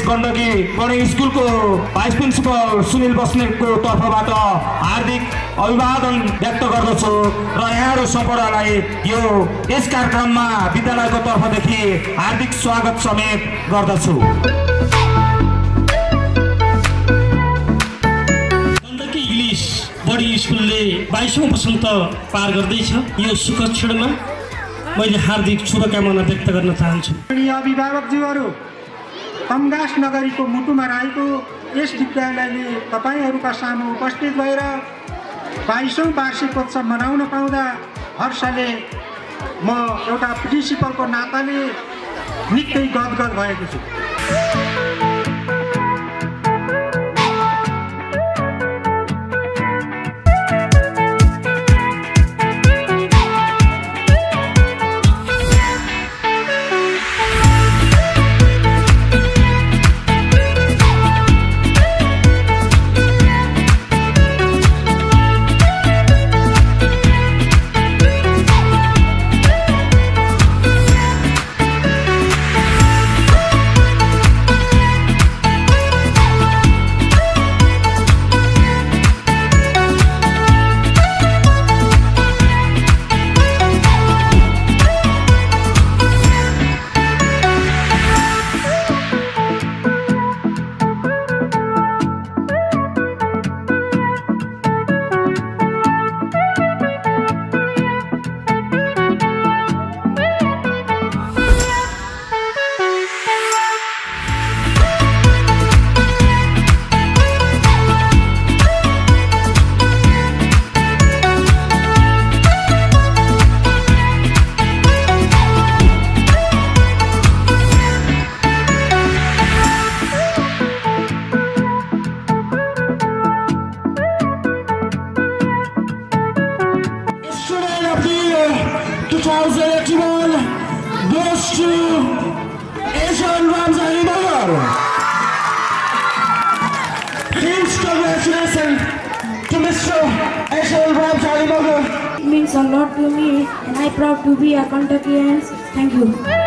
Gandaki boarding स्कुलको vice principal Sunil बस्नेतको तर्फबाट हार्दिक अभिवादन व्यक्त गर्दछु र यहाँहरू सम्पूर्णलाई यस कार्यक्रममा विद्यालयको तर्फदेखि हार्दिक स्वागत समेत गर्दछु। गण्डकी इङ्ग्लिस बोर्डिङ स्कुलले 22औं वसन्त पार गर्दैछ। यो सुखद क्षणमा मैले हार्दिक शुभकामना व्यक्त गर्न चाहन्छु। अभिभावकज्यूहरू, तमघास नगरीको मुटुमा रहेको यस विद्यालयले तपाईहरूका सामु उपस्थित भएर 22औं वार्षिकोत्सव मनाउन पाउँदा हर्षले म एउटा प्रिन्सिपलको नाताले निकै गदगद भएको छु। Goes to Asian Ramzani Nagar. Huge congratulations to Mr. Asian Ramzani Nagar. It means a lot to me and I'm proud to be a Kentuckian. Thank you.